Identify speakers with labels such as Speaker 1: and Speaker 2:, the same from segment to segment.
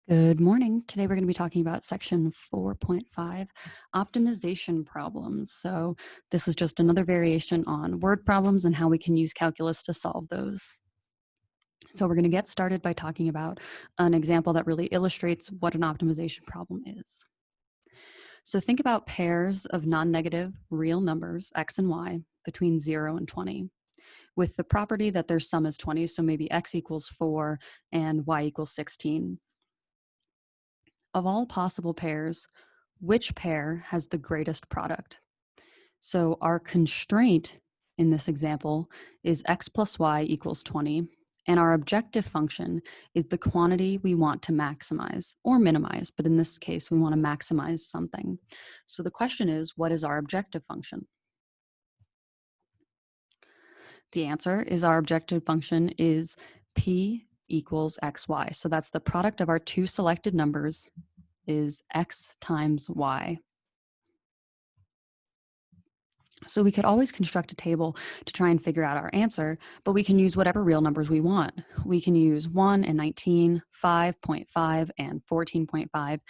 Speaker 1: Good morning. Today we're going to be talking about section 4.5, optimization problems. So this is just another variation on word problems and how we can use calculus to solve those. So we're going to get started by talking about an example that really illustrates what an optimization problem is. So think about pairs of non-negative real numbers, x and y, between 0 and 20, with the property that their sum is 20, so maybe x equals 4 and y equals 16. Of all possible pairs, which pair has the greatest product? So our constraint in this example is x plus y equals 20, and our objective function is the quantity we want to maximize or minimize, but in this case, we want to maximize something. So the question is, what is our objective function? The answer is our objective function is p equals xy. So that's the product of our two selected numbers is x times y. So we could always construct a table to try and figure out our answer, but we can use whatever real numbers we want. We can use 1 and 19, 5.5, and 14.5.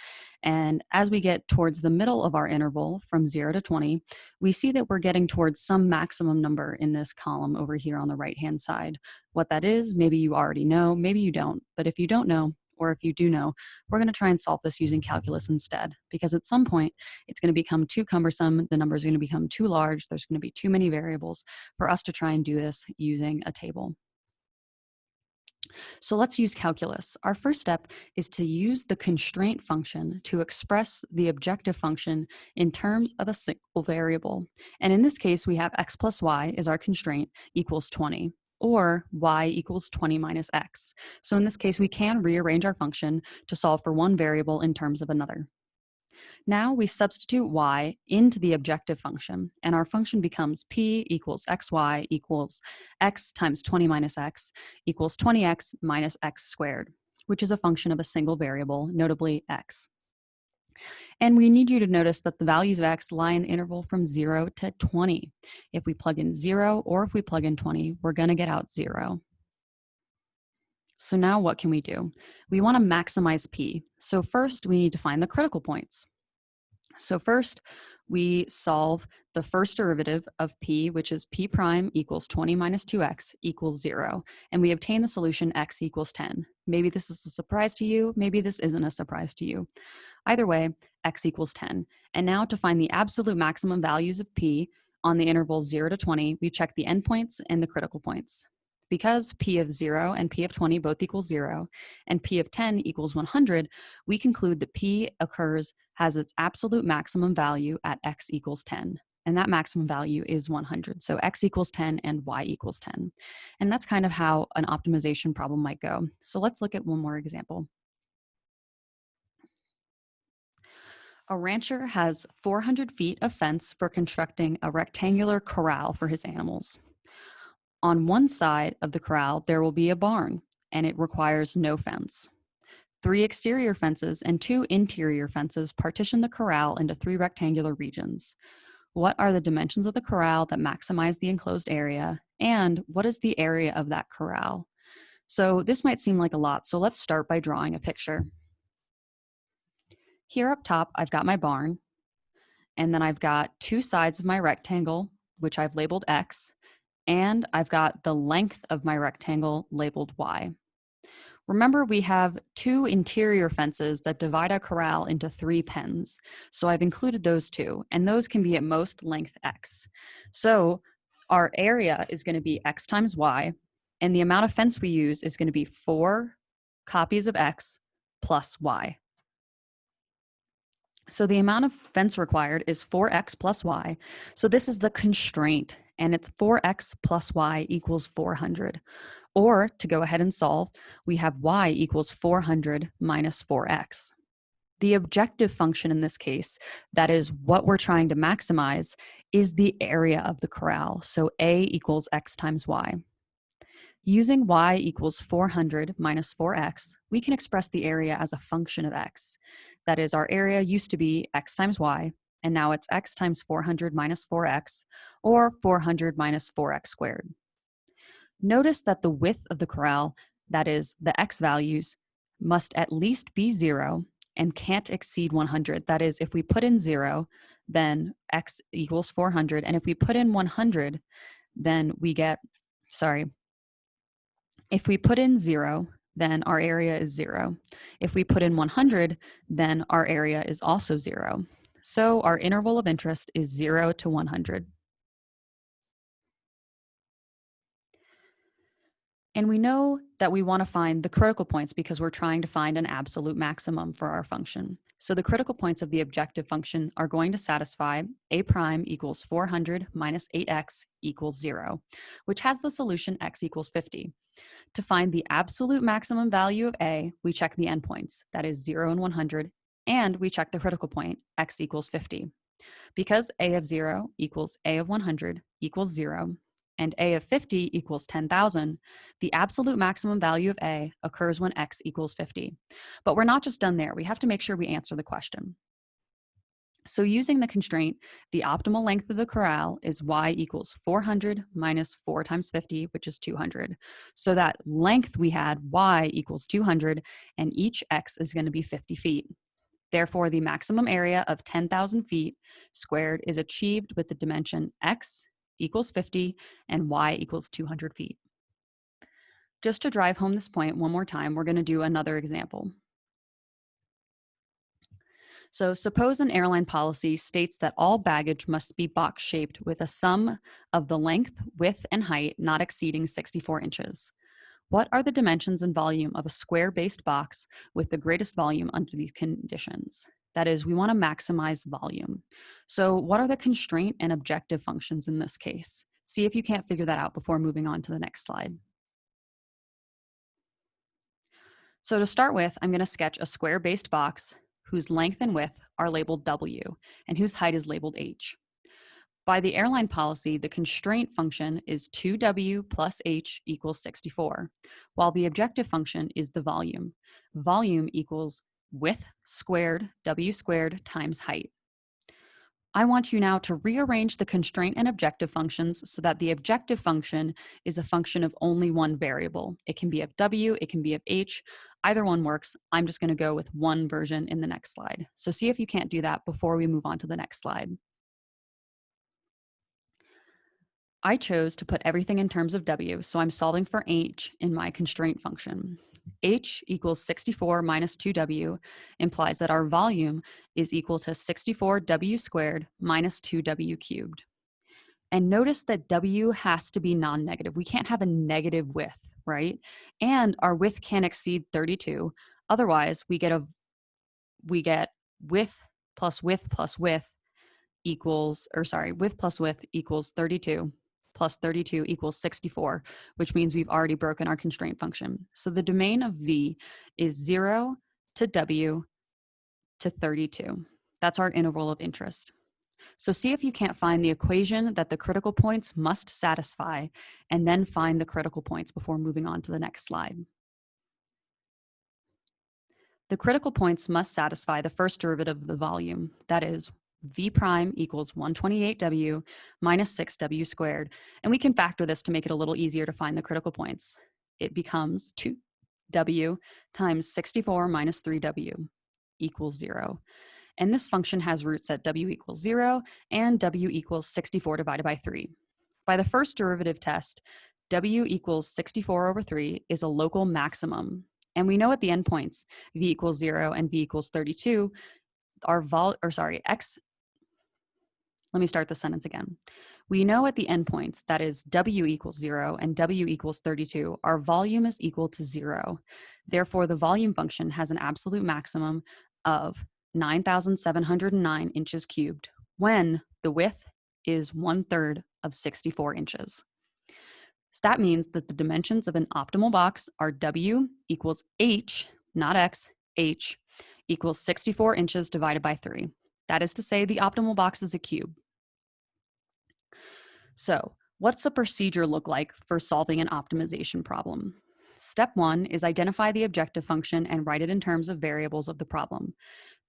Speaker 1: And as we get towards the middle of our interval from 0 to 20, we see that we're getting towards some maximum number in this column over here on the right-hand side. What that is, maybe you already know, maybe you don't. But if you don't know, or if you do know, we're going to try and solve this using calculus instead, because at some point, it's going to become too cumbersome. The numbers are going to become too large. There's going to be too many variables for us to try and do this using a table. So let's use calculus. Our first step is to use the constraint function to express the objective function in terms of a single variable. And in this case, we have x plus y is our constraint equals 20. Or y equals 20 minus x. So in this case, we can rearrange our function to solve for one variable in terms of another. Now we substitute y into the objective function, and our function becomes p equals xy equals x times 20 minus x equals 20x minus x squared, which is a function of a single variable, notably x. And we need you to notice that the values of x lie in the interval from 0 to 20. If we plug in 0 or if we plug in 20, we're going to get out 0. So now what can we do? We want to maximize p. So first, we need to find the critical points. So first, we solve the first derivative of p, which is p prime equals 20 minus 2x equals 0. And we obtain the solution x equals 10. Maybe this is a surprise to you. Maybe this isn't a surprise to you. Either way, x equals 10. And now to find the absolute maximum values of p on the interval 0 to 20, we check the endpoints and the critical points. Because p of 0 and p of 20 both equal 0, and p of 10 equals 100, we conclude that p has its absolute maximum value at x equals 10. And that maximum value is 100. So x equals 10 and y equals 10. And that's kind of how an optimization problem might go. So let's look at one more example. A rancher has 400 feet of fence for constructing a rectangular corral for his animals. On one side of the corral, there will be a barn, and it requires no fence. 3 exterior fences and 2 interior fences partition the corral into 3 rectangular regions. What are the dimensions of the corral that maximize the enclosed area, and what is the area of that corral? So this might seem like a lot, so let's start by drawing a picture. Here up top, I've got my barn, and then I've got 2 sides of my rectangle, which I've labeled X, and I've got the length of my rectangle labeled Y. Remember, we have 2 interior fences that divide our corral into 3 pens. So I've included those 2, and those can be at most length X. So our area is going to be X times Y, and the amount of fence we use is going to be 4 copies of X plus Y. So the amount of fence required is 4x plus y. So this is the constraint, and it's 4x plus y equals 400. Or to go ahead and solve, we have y equals 400 minus 4x. The objective function in this case, that is what we're trying to maximize, is the area of the corral. So a equals x times y. Using y equals 400 minus 4x, we can express the area as a function of x. That is, our area used to be x times y, and now it's x times 400 minus 4x, or 400 minus 4x squared. Notice that the width of the corral, that is, the x values, must at least be 0 and can't exceed 100. That is, if we put in 0, then x equals 400. And if we put in 100, then we get, sorry, if we put in 0, then our area is 0. If we put in 100, then our area is also 0. So our interval of interest is 0 to 100. And we know that we want to find the critical points because we're trying to find an absolute maximum for our function. So the critical points of the objective function are going to satisfy a prime equals 400 minus 8x equals 0, which has the solution x equals 50. To find the absolute maximum value of a, we check the endpoints, that is 0 and 100, and we check the critical point, x equals 50. Because a of 0 equals a of 100 equals 0, and a of 50 equals 10,000, the absolute maximum value of a occurs when x equals 50. But we're not just done there. We have to make sure we answer the question. So using the constraint, the optimal length of the corral is y equals 400 minus 4 times 50, which is 200. So that length we had, y equals 200, and each x is going to be 50 feet. Therefore, the maximum area of 10,000 feet squared is achieved with the dimension x equals 50 and y equals 200 feet. Just to drive home this point one more time, we're going to do another example. So suppose an airline policy states that all baggage must be box-shaped with a sum of the length, width, and height not exceeding 64 inches. What are the dimensions and volume of a square-based box with the greatest volume under these conditions? That is, we want to maximize volume. So what are the constraint and objective functions in this case? See if you can't figure that out before moving on to the next slide. So to start with, I'm going to sketch a square-based box whose length and width are labeled W and whose height is labeled H. By the airline policy, the constraint function is 2W plus H equals 64, while the objective function is the volume. Volume equals width squared W squared times height. I want you now to rearrange the constraint and objective functions so that the objective function is a function of only one variable. It can be of W, it can be of H, either one works. I'm just going to go with one version in the next slide. So see if you can't do that before we move on to the next slide. I chose to put everything in terms of W, so I'm solving for H in my constraint function. H equals 64 minus 2W implies that our volume is equal to 64W squared minus 2W cubed. And notice that W has to be non-negative. We can't have a negative width, right? And our width can't exceed 32. Otherwise, we get width plus width plus width equals, width plus width equals 32 plus 32 equals 64, which means we've already broken our constraint function. So the domain of V is 0 to W to 32. That's our interval of interest. So see if you can't find the equation that the critical points must satisfy, and then find the critical points before moving on to the next slide. The critical points must satisfy the first derivative of the volume, that is, V prime equals 128W minus 6W squared. And we can factor this to make it a little easier to find the critical points. It becomes 2W times 64 minus 3W equals 0. And this function has roots at W equals 0 and W equals 64 divided by 3. By the first derivative test, W equals 64 over 3 is a local maximum. And we know at the endpoints, V equals 0 and V equals 32, let me start the sentence again. We know at the endpoints, that is W equals 0 and W equals 32, our volume is equal to 0. Therefore, the volume function has an absolute maximum of 9,709 inches cubed when the width is 1/3 of 64 inches. So that means that the dimensions of an optimal box are W equals H, not X, H equals 64 inches divided by 3. That is to say the optimal box is a cube. So what's the procedure look like for solving an optimization problem? Step 1 is identify the objective function and write it in terms of variables of the problem.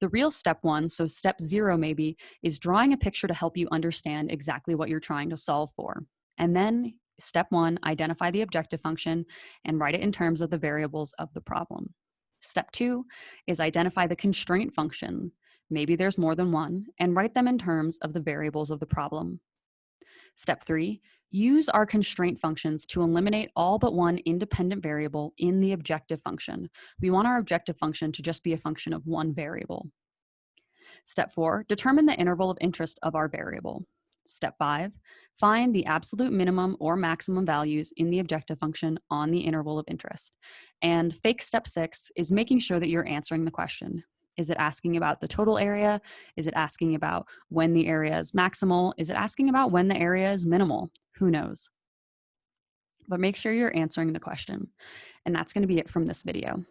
Speaker 1: The real step 1, so step 0 maybe, is drawing a picture to help you understand exactly what you're trying to solve for. And then step 1, identify the objective function and write it in terms of the variables of the problem. Step 2 is identify the constraint function. Maybe there's more than one, and write them in terms of the variables of the problem. Step 3, use our constraint functions to eliminate all but one independent variable in the objective function. We want our objective function to just be a function of one variable. Step 4, determine the interval of interest of our variable. Step 5, find the absolute minimum or maximum values in the objective function on the interval of interest. And fake step 6 is making sure that you're answering the question. Is it asking about the total area? Is it asking about when the area is maximal? Is it asking about when the area is minimal? Who knows? But make sure you're answering the question. And that's going to be it from this video.